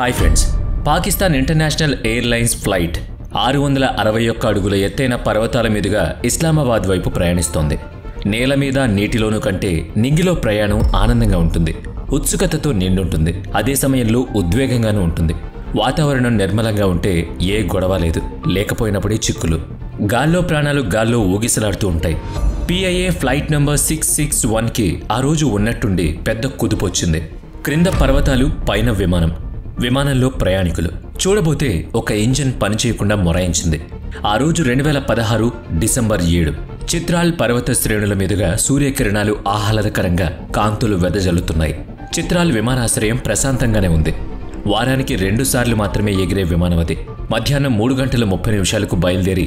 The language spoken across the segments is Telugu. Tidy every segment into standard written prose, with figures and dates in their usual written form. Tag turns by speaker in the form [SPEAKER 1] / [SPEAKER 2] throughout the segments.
[SPEAKER 1] Hi friends, Pakistan international airlines flight 661 అడుగుల ఎత్తైన పర్వతాల మీదుగా ఇస్లామాబాద్ వైపు ప్రయాణిస్తోంది. నేల మీద నీటిలోనూ కంటే నింగిలో ప్రయాణం ఆనందంగా ఉంటుంది, ఉత్సుకతతో నిండుంటుంది. అదే సమయంలో ఉద్వేగంగానూ ఉంటుంది. వాతావరణం నిర్మలంగా ఉంటే ఏ గొడవ లేదు, లేకపోయినప్పుడే చిక్కులు. గాల్లో ప్రాణాలు గాల్లో ఊగిసలాడుతూ ఉంటాయి. పిఐఏ ఫ్లైట్ నంబర్ 661కి ఆ రోజు ఉన్నట్టుండి పెద్ద కుదుపొచ్చింది. క్రింద పర్వతాలు, పైన విమానంలో ప్రయాణికులు. చూడబోతే ఒక ఇంజిన్ పనిచేయకుండా మొరాయించింది. ఆ రోజు 2016 డిసెంబర్ 7. చిత్రాల్ పర్వత శ్రేణుల మీదుగా సూర్యకిరణాలు ఆహ్లాదకరంగా కాంతులు వెదజల్లుతున్నాయి. చిత్రాల్ విమానాశ్రయం ప్రశాంతంగానే ఉంది. వారానికి 2 సార్లు మాత్రమే ఎగిరే విమానం అది. మధ్యాహ్నం 3:30 బయలుదేరి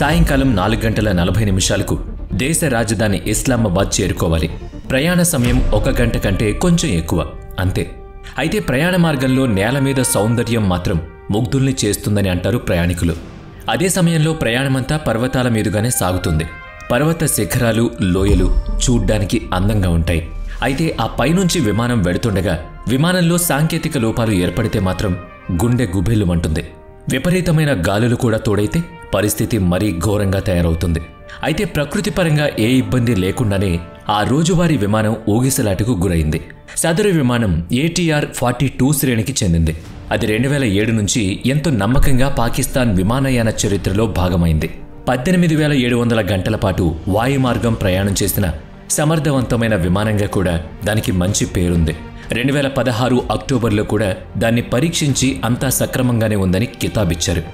[SPEAKER 1] సాయంకాలం 4:40 దేశ రాజధాని ఇస్లామాబాద్ చేరుకోవాలి. ప్రయాణ సమయం 1 గంట కంటే కొంచెం ఎక్కువ, అంతే. అయితే ప్రయాణ మార్గంలో నేల మీద సౌందర్యం మాత్రం ముగ్ధుల్ని చేస్తుందని అంటారు ప్రయాణికులు. అదే సమయంలో ప్రయాణమంతా పర్వతాల మీదుగానే సాగుతుంది. పర్వత శిఖరాలు, లోయలు చూడ్డానికి అందంగా ఉంటాయి. అయితే ఆ పైనుంచి విమానం వెడుతుండగా విమానంలో సాంకేతిక లోపాలు ఏర్పడితే మాత్రం గుండె గుబేలుమంటుంది. విపరీతమైన గాలులు కూడా తోడైతే పరిస్థితి మరీ ఘోరంగా తయారవుతుంది. అయితే ప్రకృతిపరంగా ఏ ఇబ్బంది లేకుండానే ఆ రోజువారీ విమానం ఊగిసలాటకు గురైంది. సదరు విమానం ATR 42 శ్రేణికి చెందింది. అది 2007 నుంచి ఎంతో నమ్మకంగా పాకిస్తాన్ విమానయాన చరిత్రలో భాగమైంది. 18,700 గంటల పాటు వాయుమార్గం ప్రయాణం చేసిన సమర్థవంతమైన విమానంగా కూడా దానికి మంచి పేరుంది. 2016 అక్టోబర్లో కూడా దాన్ని పరీక్షించి అంతా సక్రమంగానే ఉందని కితాబిచ్చారు.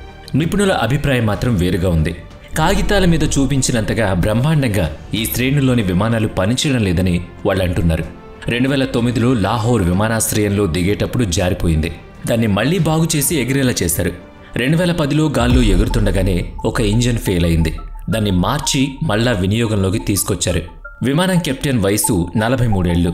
[SPEAKER 1] నిపుణుల అభిప్రాయం మాత్రం వేరుగా ఉంది. కాగితాల మీద చూపించినంతగా బ్రహ్మాండంగా ఈ శ్రేణుల్లోని విమానాలు పనిచేయడం లేదని వాళ్ళంటున్నారు. 2009లో లాహోర్ విమానాశ్రయంలో దిగేటప్పుడు జారిపోయింది. దాన్ని మళ్లీ బాగు చేసి ఎగిరేలా చేశారు. 2010లో గాల్లో ఎగురుతుండగానే ఒక ఇంజిన్ ఫెయిల్ అయింది. దాన్ని మార్చి మళ్లా వినియోగంలోకి తీసుకొచ్చారు. విమానం కెప్టెన్ వయసు 43 ఏళ్లు.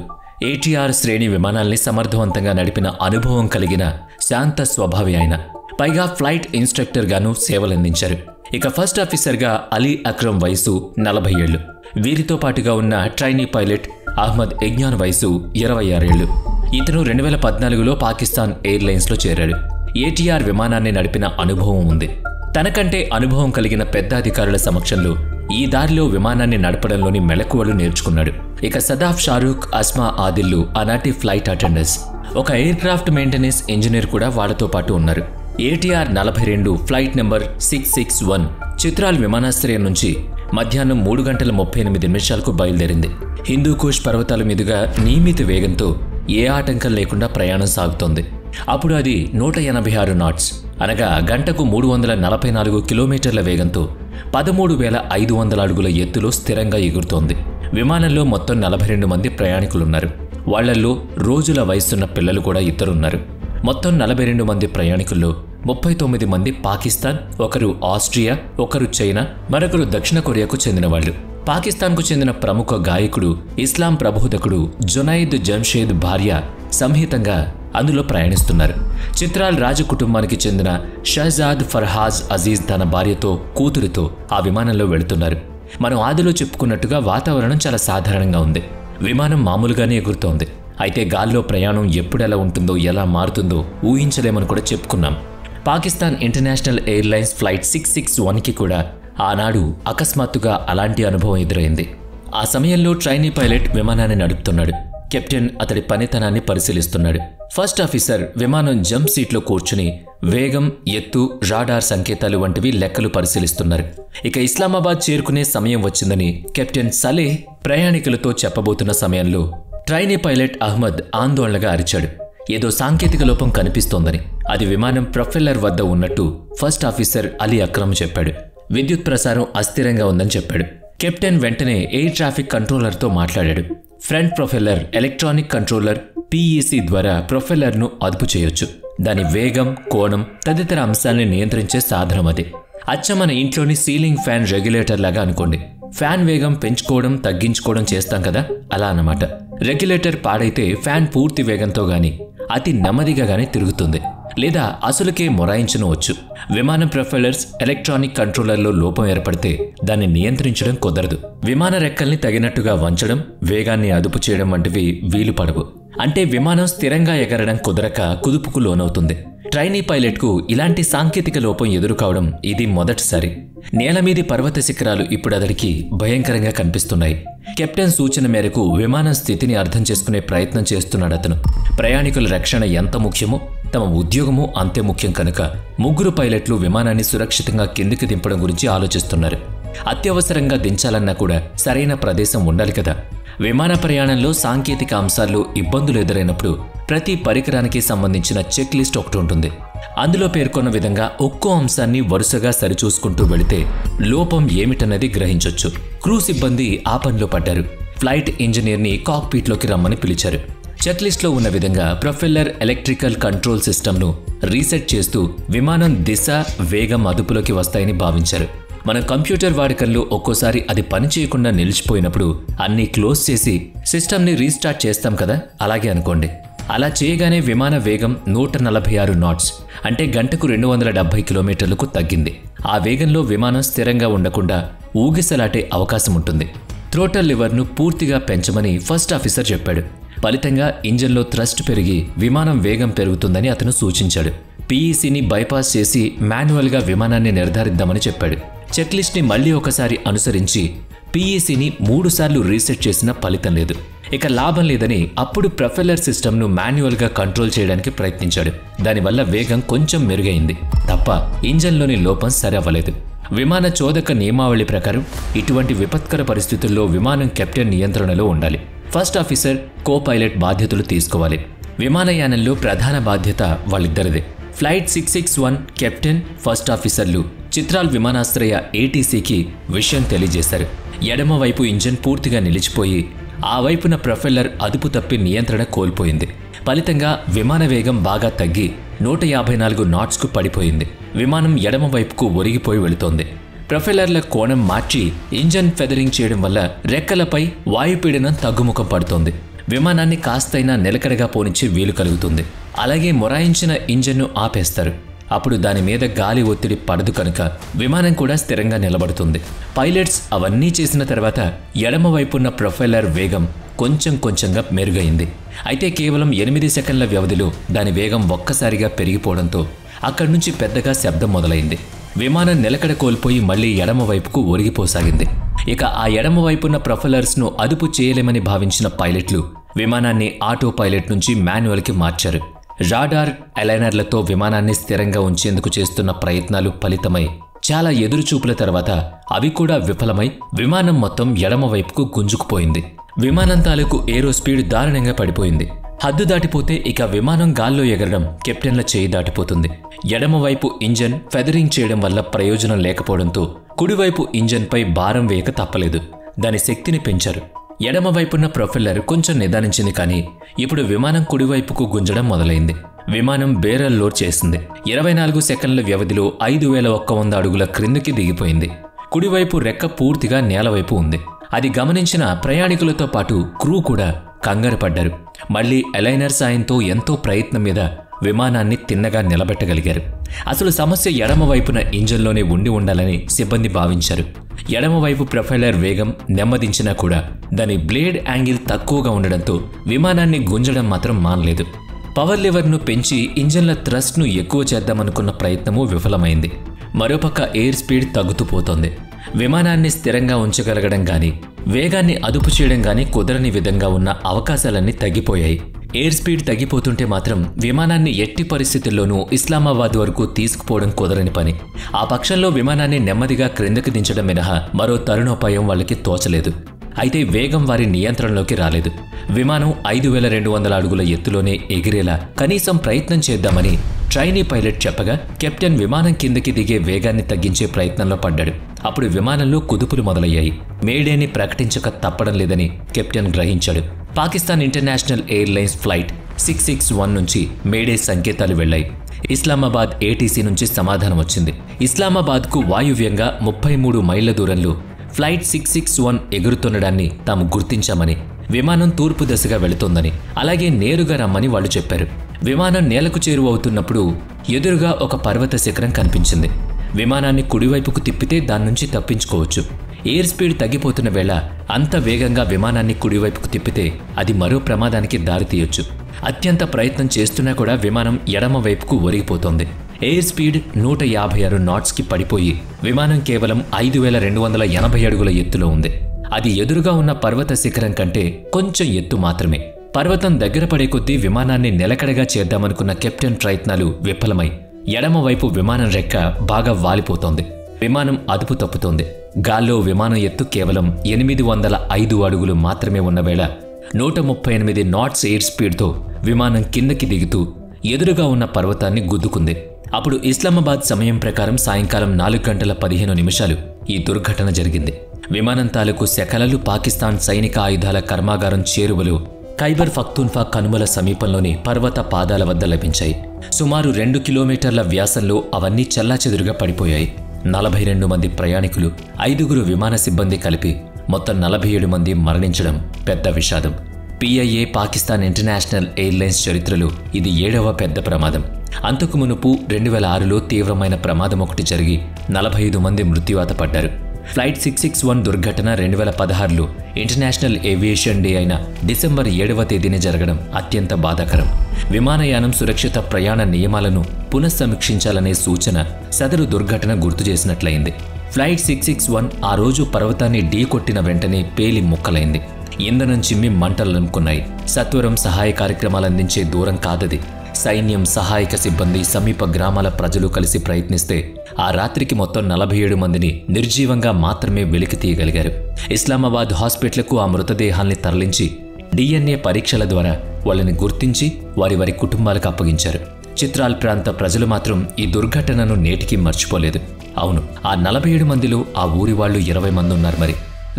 [SPEAKER 1] ATR శ్రేణి విమానాల్ని సమర్థవంతంగా నడిపిన అనుభవం కలిగిన శాంత స్వభావి ఆయన. పైగా ఫ్లైట్ ఇన్స్ట్రక్టర్ గాను సేవలందించారు. ఇక ఫస్ట్ ఆఫీసర్గా అలీ అక్రమ్ వయసు 40 ఏళ్లు. వీరితో పాటుగా ఉన్న ట్రైనీ పైలట్ అహ్మద్ ఎగ్నాన్ వయసు 26 ఏళ్లు. ఇతను 2014లో పాకిస్తాన్ ఎయిర్లైన్స్లో చేరాడు. ATR విమానాన్ని నడిపిన అనుభవం ఉంది. తనకంటే అనుభవం కలిగిన పెద్ద అధికారుల సమక్షంలో ఈ దారిలో విమానాన్ని నడపడంలోని మెలకువలు నేర్చుకున్నాడు. ఇక సదాఫ్ షారూక్, అస్మా ఆదిల్లు ఆనాటి ఫ్లైట్ అటెండర్స్. ఒక ఎయిర్ క్రాఫ్ట్ మెయింటెనెన్స్ ఇంజనీర్ కూడా వాళ్లతో పాటు ఉన్నారు. ATR 42 ఫ్లైట్ నెంబర్ 661 చిత్రాల్ విమానాశ్రయం నుంచి మధ్యాహ్నం 3:38 బయలుదేరింది. హిందూకుష్ పర్వతాల మీదుగా నియమిత వేగంతో ఏ ఆటంకం లేకుండా ప్రయాణం సాగుతోంది. అప్పుడు అది 186 నాట్స్, అనగా గంటకు 344 కిలోమీటర్ల వేగంతో 13,500 అడుగుల ఎత్తులో స్థిరంగా ఎగురుతోంది. విమానంలో మొత్తం 42 మంది ప్రయాణికులున్నారు. వాళ్లల్లో రోజుల వయసున్న పిల్లలు కూడా ఇద్దరున్నారు. మొత్తం 42 మంది ప్రయాణికుల్లో 39 మంది పాకిస్తాన్, ఒకరు ఆస్ట్రియా, ఒకరు చైనా, మరొకరు దక్షిణ కొరియాకు చెందిన వాళ్ళు. పాకిస్తాన్కు చెందిన ప్రముఖ గాయకుడు, ఇస్లాం ప్రబోధకుడు జునైద్ జంషేద్ భార్య సంహితంగా అందులో ప్రయాణిస్తున్నారు. చిత్రాల్ రాజ కుటుంబానికి చెందిన షహజాద్ ఫర్హాజ్ అజీజ్ తన భార్యతో, కూతురితో ఆ విమానంలో వెళుతున్నారు. మనం ఆదిలో చెప్పుకున్నట్టుగా వాతావరణం చాలా సాధారణంగా ఉంది. విమానం మామూలుగానే ఎగురుతోంది. అయితే గాల్లో ప్రయాణం ఎప్పుడెలా ఉంటుందో, ఎలా మారుతుందో ఊహించలేమని కూడా చెప్పుకున్నాం. పాకిస్తాన్ ఇంటర్నేషనల్ ఎయిర్లైన్స్ ఫ్లైట్ 661కి కూడా ఆనాడు అకస్మాత్తుగా అలాంటి అనుభవం ఎదురైంది. ఆ సమయంలో ట్రైనీ పైలట్ విమానాన్ని నడుపుతున్నాడు. కెప్టెన్ అతడి పనితనాన్ని పరిశీలిస్తున్నాడు. ఫస్ట్ ఆఫీసర్ విమానం జంప్ సీట్లో కూర్చుని వేగం, ఎత్తు, రాడార్ సంకేతాలు వంటివి లెక్కలు పరిశీలిస్తున్నారు. ఇక ఇస్లామాబాద్ చేరుకునే సమయం వచ్చిందని కెప్టెన్ సలేహ్ ప్రయాణికులతో చెప్పబోతున్న సమయంలో ట్రైనీ పైలట్ అహ్మద్ ఆందోళనగా అరిచాడు. ఏదో సాంకేతిక లోపం కనిపిస్తోందని. అది విమానం ప్రొఫెల్లర్ వద్ద ఉన్నట్టు ఫస్ట్ ఆఫీసర్ అలీ అక్రమ్ చెప్పాడు. విద్యుత్ ప్రసారం అస్థిరంగా ఉందని చెప్పాడు. కెప్టెన్ వెంటనే ఎయిర్ ట్రాఫిక్ కంట్రోలర్తో మాట్లాడాడు. Front propeller electronic controller PEC ద్వారా ప్రొఫెల్లర్ను అదుపు చేయొచ్చు. దాని వేగం, కోణం తదితర అంశాల్ని నియంత్రించే సాధనం అది. అచ్చం మన ఇంట్లోని సీలింగ్ ఫ్యాన్ రెగ్యులేటర్ లాగా అనుకోండి. ఫ్యాన్ వేగం పెంచుకోవడం, తగ్గించుకోవడం చేస్తాం కదా, అలా అన్నమాట. రెగ్యులేటర్ పాడైతే ఫ్యాన్ పూర్తి వేగంతో గాని, అతి నెమ్మదిగా గాని తిరుగుతుంది, లేదా అసలుకే మొరాయించనవచ్చు. విమానం ప్రొఫెల్లర్స్ ఎలక్ట్రానిక్ కంట్రోలర్లో లోపం ఏర్పడితే దాన్ని నియంత్రించడం కుదరదు. విమాన రెక్కల్ని తగినట్టుగా వంచడం, వేగాన్ని అదుపు చేయడం వంటివి వీలు పడవు. అంటే విమానం స్థిరంగా ఎగరడం కుదరక కుదుపుకు లోనవుతుంది. ట్రైనీ పైలట్కు ఇలాంటి సాంకేతిక లోపం ఎదురు కావడం ఇది మొదటిసారి. నేలమీది పర్వత శిఖరాలు ఇప్పుడు అతడికి భయంకరంగా కనిపిస్తున్నాయి. కెప్టెన్ సూచన మేరకు విమానం స్థితిని అర్థం చేసుకునే ప్రయత్నం చేస్తున్నాడు అతను. ప్రయాణికుల రక్షణ ఎంత ముఖ్యమో తమ ఉద్యోగము అంతే ముఖ్యం కనుక ముగ్గురు పైలట్లు విమానాన్ని సురక్షితంగా కిందికి దింపడం గురించి ఆలోచిస్తున్నారు. అత్యవసరంగా దించాలన్నా కూడా సరైన ప్రదేశం ఉండాలి కదా. విమాన ప్రయాణంలో సాంకేతిక అంశాల్లో ఇబ్బందులు ఎదురైనప్పుడు ప్రతి పరికరానికి సంబంధించిన చెక్ లిస్ట్ ఒకటి ఉంటుంది. అందులో పేర్కొన్న విధంగా ఒక్కో అంశాన్ని వరుసగా సరిచూసుకుంటూ వెళితే లోపం ఏమిటన్నది గ్రహించొచ్చు. క్రూ సిబ్బంది ఆ పనిలో పడ్డారు. ఫ్లైట్ ఇంజనీర్ని కాక్పీట్లోకి రమ్మని పిలిచారు. చెక్ లిస్ట్లో ఉన్న విధంగా ప్రొపెల్లర్ ఎలక్ట్రికల్ కంట్రోల్ సిస్టమ్ను రీసెట్ చేస్తూ విమానం దిశ, వేగం అదుపులోకి వస్తాయని భావించారు. మన కంప్యూటర్ వాడకంలో ఒక్కోసారి అది పనిచేయకుండా నిలిచిపోయినప్పుడు అన్నీ క్లోజ్ చేసి సిస్టమ్ని రీస్టార్ట్ చేస్తాం కదా, అలాగే అనుకోండి. అలా చేయగానే విమాన వేగం 146 నాట్స్ అంటే గంటకు 270 కిలోమీటర్లకు తగ్గింది. ఆ వేగంలో విమానం స్థిరంగా ఉండకుండా ఊగిసలాటే అవకాశం ఉంటుంది. థ్రోటల్ లివర్ను పూర్తిగా పెంచమని ఫస్ట్ ఆఫీసర్ చెప్పాడు. ఫలితంగా ఇంజన్లో థ్రస్ట్ పెరిగి విమానం వేగం పెరుగుతుందని అతను సూచించాడు. పీఈసీని బైపాస్ చేసి మాన్యువల్గా విమానాన్ని నిర్ధారిద్దామని చెప్పాడు. చెక్ లిస్ట్ని మళ్లీ ఒకసారి అనుసరించి పీఈసీని 3 సార్లు రీసెట్ చేసినా ఫలితం లేదు. ఇక లాభం లేదని అప్పుడు ప్రొపెల్లర్ సిస్టమ్ను మాన్యువల్గా కంట్రోల్ చేయడానికి ప్రయత్నించాడు. దానివల్ల వేగం కొంచెం మెరుగైంది తప్ప ఇంజన్లోని లోపం సరవ్వలేదు. విమాన చోదక నియమావళి ప్రకారం ఇటువంటి విపత్కర పరిస్థితుల్లో విమానం కెప్టెన్ నియంత్రణలో ఉండాలి. ఫస్ట్ ఆఫీసర్, కో పైలట్ బాధ్యతలు తీసుకోవాలి. విమానయానంలో ప్రధాన బాధ్యత వాళ్ళిద్దరిదే. ఫ్లైట్ 661 కెప్టెన్, ఫస్ట్ ఆఫీసర్లు చిత్రాల్ విమానాశ్రయ ఏటీసీకి విషయం తెలియజేశారు. ఎడమ వైపు ఇంజన్ పూర్తిగా నిలిచిపోయి ఆ వైపున ప్రొపెల్లర్ అదుపు తప్పి నియంత్రణ కోల్పోయింది. ఫలితంగా విమాన వేగం బాగా తగ్గి 154 నాట్స్కు పడిపోయింది. విమానం ఎడమ వైపుకు ఒరిగిపోయి వెళుతోంది. ప్రొపెల్లర్ల కోణం మార్చి ఇంజన్ ఫెదరింగ్ చేయడం వల్ల రెక్కలపై వాయుపీడనం తగ్గుముఖం పడుతోంది. విమానాన్ని కాస్తైనా నిలకడగా పోనిచ్చి వీలు కలుగుతుంది. అలాగే మొరాయించిన ఇంజన్ను ఆపేస్తారు. అప్పుడు దాని మీద గాలి ఒత్తిడి పడదు కనుక విమానం కూడా స్థిరంగా నిలబడుతుంది. పైలట్స్ అవన్నీ చేసిన తర్వాత ఎడమ వైపున్న ప్రొపెల్లర్ వేగం కొంచెంగా మెరుగైంది. అయితే కేవలం 8 సెకండ్ల వ్యవధిలో దాని వేగం ఒక్కసారిగా పెరిగిపోవడంతో అక్కడి నుంచి పెద్దగా శబ్దం మొదలైంది. విమానం నిలకడ కోల్పోయి మళ్లీ ఎడమ వైపుకు ఒరిగిపోసాగింది. ఇక ఆ ఎడమ వైపున్న ప్రొపెల్లర్స్ను అదుపు చేయలేమని భావించిన పైలట్లు విమానాన్ని ఆటో పైలట్ నుంచి మాన్యువల్కి మార్చారు. రాడార్, అలైనర్లతో విమానాన్ని స్థిరంగా ఉంచేందుకు చేస్తున్న ప్రయత్నాలు ఫలితమై చాలా ఎదురుచూపుల తర్వాత అవి కూడా విఫలమై విమానం మొత్తం ఎడమ వైపుకు గుంజుకుపోయింది. విమానం తాలూకు ఏరో స్పీడ్ దారుణంగా పడిపోయింది. హద్దు దాటిపోతే ఇక విమానం గాల్లో ఎగరడం కెప్టెన్ల చేయి దాటిపోతుంది. ఎడమవైపు ఇంజన్ ఫెదరింగ్ చేయడం వల్ల ప్రయోజనం లేకపోవడంతో కుడివైపు ఇంజన్పై భారం వేయక తప్పలేదు. దాని శక్తిని పెంచారు. ఎడమవైపున్న ప్రొపెల్లర్ కొంచెం నిదానించింది, కానీ ఇప్పుడు విమానం కుడివైపుకు గుంజడం మొదలైంది. విమానం బేరల్ లోడ్ చేసింది. 24 సెకండ్ల వ్యవధిలో 5100 అడుగుల క్రిందికి దిగిపోయింది. కుడివైపు రెక్క పూర్తిగా నేలవైపు ఉంది. అది గమనించిన ప్రయాణికులతో పాటు క్రూ కూడా కంగారు పడ్డారు. మళ్లీ అలైనర్ సాయంతో ఎంతో ప్రయత్నం మీద విమానాన్ని తిన్నగా నిలబెట్టగలిగారు. అసలు సమస్య ఎడమవైపున ఇంజన్లోనే ఉండాలని సిబ్బంది భావించారు. ఎడమవైపు ప్రొపెల్లర్ వేగం నెమ్మదించినా కూడా దాని బ్లేడ్ యాంగిల్ తక్కువగా ఉండడంతో విమానాన్ని గుంజడం మాత్రం మానలేదు. పవర్ లివర్ను పెంచి ఇంజన్ల థ్రస్ట్ను ఎక్కువ చేద్దామనుకున్న ప్రయత్నము విఫలమైంది. మరోపక్క ఎయిర్ స్పీడ్ తగ్గుతూ పోతోంది. విమానాన్ని స్థిరంగా ఉంచగలగడం గాని వేగాన్ని అదుపు చేయడం గాని కుదరని విధంగా ఉన్న అవకాశాలన్నీ తగ్గిపోయాయి. ఎయిర్ స్పీడ్ తగ్గిపోతుంటే మాత్రం విమానాన్ని ఎట్టి పరిస్థితుల్లోనూ ఇస్లామాబాద్ వరకు తీసుకుపోవడం కుదరని పని. ఆ పక్షంలో విమానాన్ని నెమ్మదిగా క్రిందకి దించడం మినహా మరో తరుణోపాయం వాళ్ళకి తోచలేదు. అయితే వేగం వారి నియంత్రణలోకి రాలేదు. విమానం 5200 అడుగుల ఎత్తులోనే ఎగిరేలా కనీసం ప్రయత్నం చేద్దామని ట్రైనీ పైలట్ చెప్పగా కెప్టెన్ విమానం కిందకి దిగే వేగాన్ని తగ్గించే ప్రయత్నంలో పడ్డాడు. అప్పుడు విమానంలో కుదుపులు మొదలయ్యాయి. మేడేని ప్రకటించక తప్పడం లేదని కెప్టెన్ గ్రహించాడు. పాకిస్తాన్ ఇంటర్నేషనల్ ఎయిర్లైన్స్ ఫ్లైట్ 661 నుంచి మేడే సంకేతాలు వెళ్లాయి. ఇస్లామాబాద్ ఏటీసీ నుంచి సమాధానం వచ్చింది. ఇస్లామాబాద్కు వాయువ్యంగా 33 మైళ్ల దూరంలో ఫ్లైట్ 661 ఎగురుతుండడాన్ని తాము గుర్తించామని, విమానం తూర్పు దిశగా వెళుతోందని, అలాగే నేరుగా రమ్మని వాళ్ళు చెప్పారు. విమానం నేలకు చేరువవుతున్నప్పుడు ఎదురుగా ఒక పర్వత శిఖరం కనిపించింది. విమానాన్ని కుడివైపుకు తిప్పితే దాని నుంచి తప్పించుకోవచ్చు. ఎయిర్ స్పీడ్ తగ్గిపోతున్న వేళ అంత వేగంగా విమానాన్ని కుడివైపుకు తిప్పితే అది మరో ప్రమాదానికి దారితీయొచ్చు. అత్యంత ప్రయత్నం చేస్తున్నా కూడా విమానం ఎడమ వైపుకు ఒరిగిపోతోంది. ఎయిర్ స్పీడ్ 156 నాట్స్కి పడిపోయి విమానం కేవలం 5280 అడుగుల ఎత్తులో ఉంది. అది ఎదురుగా ఉన్న పర్వత శిఖరం కంటే కొంచెం ఎత్తు మాత్రమే. పర్వతం దగ్గర పడే కొద్దీ విమానాన్ని నిలకడగా చేద్దామనుకున్న కెప్టెన్ ప్రయత్నాలు విఫలమై ఎడమవైపు విమానం రెక్క బాగా వాలిపోతోంది. విమానం అదుపు తప్పుతోంది. గాల్లో విమానం ఎత్తు కేవలం 805 అడుగులు మాత్రమే ఉన్న వేళ 138 నాట్స్ ఎయిర్ స్పీడ్తో విమానం కిందకి దిగుతూ ఎదురుగా ఉన్న పర్వతాన్ని గుద్దుకుంది. అప్పుడు ఇస్లామాబాద్ సమయం ప్రకారం సాయంకాలం 4:15 ఈ దుర్ఘటన జరిగింది. విమానం తాలూకు శకలాలు పాకిస్తాన్ సైనిక ఆయుధాల కర్మాగారం చేరువలో ఖైబర్ పఖ్తూన్ఖ్వా కనుమల సమీపంలోని పర్వత పాదాల వద్ద లభించాయి. సుమారు 2 కిలోమీటర్ల వ్యాసంలో అవన్నీ చెల్లాచెదురుగా పడిపోయాయి. 42 మంది ప్రయాణికులు, 5గురు విమాన సిబ్బంది కలిపి మొత్తం 47 మంది మరణించడం పెద్ద విషాదం. PIA పాకిస్తాన్ ఇంటర్నేషనల్ ఎయిర్లైన్స్ చరిత్రలో ఇది 7వ పెద్ద ప్రమాదం. అంతకు మునుపు 2006లో తీవ్రమైన ప్రమాదం ఒకటి జరిగి 45 మంది మృత్యువాత పడ్డారు. ఫ్లైట్ 661 దుర్ఘటన 2016లో ఇంటర్నేషనల్ ఏవియేషన్ డే అయిన డిసెంబర్ 7వ తేదీన జరగడం అత్యంత బాధాకరం. విమానయానం సురక్షిత ప్రయాణ నియమాలను పునఃసమీక్షించాలనే సూచన సదరు దుర్ఘటన గుర్తు చేసినట్లయింది. ఫ్లైట్ 661 ఆ రోజు పర్వతాన్ని ఢీకొట్టిన వెంటనే పేలి ముక్కలైంది. ఇంధనం చిమ్మి మంటలనుకున్నాయి. సత్వరం సహాయ కార్యక్రమాలందించే దూరం కాదది. సైన్యం, సహాయక సిబ్బంది, సమీప గ్రామాల ప్రజలు కలిసి ప్రయత్నిస్తే ఆ రాత్రికి మొత్తం 47 మందిని నిర్జీవంగా మాత్రమే వెలికి తీయగలిగారు. ఇస్లామాబాద్ హాస్పిటల్కు ఆ మృతదేహాల్ని తరలించి DNA పరీక్షల ద్వారా వాళ్ళని గుర్తించి వారి కుటుంబాలకు అప్పగించారు. చిత్రాల్ ప్రాంత ప్రజలు మాత్రం ఈ దుర్ఘటనను నేటికీ మర్చిపోలేదు. అవును, ఆ 47 మందిలో ఆ ఊరి వాళ్ళు 20 మంది ఉన్నారు. మరి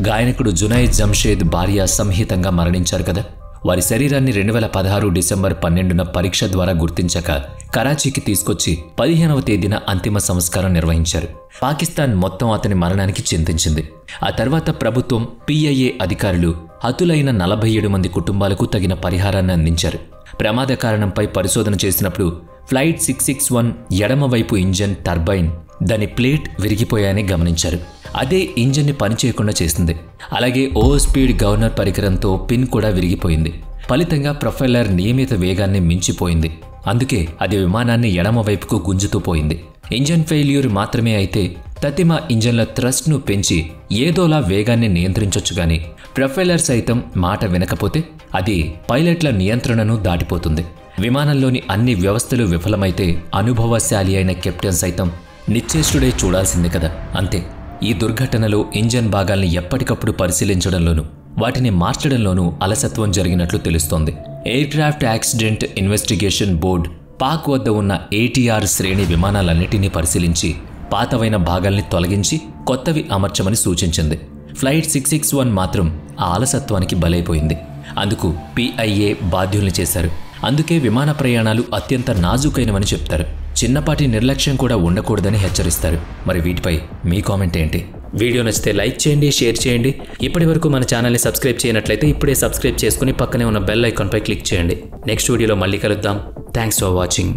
[SPEAKER 1] గాయకుడు జునైద్ జంషేద్ భార్య సంహితంగా మరణించారు కదా. వారి శరీరాన్ని 2016 డిసెంబర్ 12న పరీక్ష ద్వారా గుర్తించాక కరాచీకి తీసుకొచ్చి 15వ తేదీన అంతిమ సంస్కారం నిర్వహించారు. పాకిస్తాన్ మొత్తం అతని మరణానికి చింతించింది. ఆ తర్వాత ప్రభుత్వం, PIA అధికారులు హతులైన 47 మంది కుటుంబాలకు తగిన పరిహారాన్ని అందించారు. ప్రమాద కారణంపై పరిశోధన చేసినప్పుడు ఫ్లైట్ 661 ఎడమవైపు ఇంజన్ టర్బైన్, దాని ప్లేట్ విరిగిపోయాయని గమనించారు. అదే ఇంజన్ని పనిచేయకుండా చేసింది. అలాగే ఓవర్ స్పీడ్ గవర్నర్ పరికరంతో పిన్ కూడా విరిగిపోయింది. ఫలితంగా ప్రొఫైలర్ నియమిత వేగాన్ని మించిపోయింది. అందుకే అది విమానాన్ని ఎడమవైపుకు గుంజుతూ పోయింది. ఇంజన్ ఫెయిల్యూర్ మాత్రమే అయితే తతిమ ఇంజన్ల థ్రస్ట్ను పెంచి ఏదోలా వేగాన్ని నియంత్రించొచ్చు గాని ప్రొఫైలర్ సైతం మాట వినకపోతే అది పైలట్ల నియంత్రణను దాటిపోతుంది. విమానంలోని అన్ని వ్యవస్థలు విఫలమైతే అనుభవశాలి అయిన కెప్టెన్ సైతం నిశ్చేష్టుడై చూడాల్సిందే కదా. అంతే. ఈ దుర్ఘటనలో ఇంజన్ భాగాల్ని ఎప్పటికప్పుడు పరిశీలించడంలోనూ వాటిని మార్చడంలోనూ అలసత్వం జరిగినట్లు తెలుస్తోంది. Aircraft accident investigation board Pak వద్ద ఉన్న ATR శ్రేణి విమానాలన్నిటినీ పరిశీలించి పాతవైన భాగాల్ని తొలగించి కొత్తవి అమర్చమని సూచించింది. ఫ్లైట్ 661 మాత్రం ఆ అలసత్వానికి బలైపోయింది. అందుకు PIA బాధ్యుల్ని చేశారు. అందుకే విమాన ప్రయాణాలు అత్యంత నాజూకైనవని చెప్తారు. చిన్నపాటి నిర్లక్ష్యం కూడా ఉండకూడదని హెచ్చరిస్తారు. మరి వీటిపై మీ కామెంట్ ఏంటి? వీడియో నచ్చితే లైక్ చేయండి, షేర్ చేయండి. ఇప్పటి వరకు మన ఛానల్ని సబ్స్క్రైబ్ చేయనట్లయితే ఇప్పుడే సబ్స్క్రైబ్ చేసుకుని పక్కనే ఉన్న బెల్ ఐకాన్పై క్లిక్ చేయండి. నెక్స్ట్ వీడియోలో మళ్ళీ కలుద్దాం. Thanks for watching.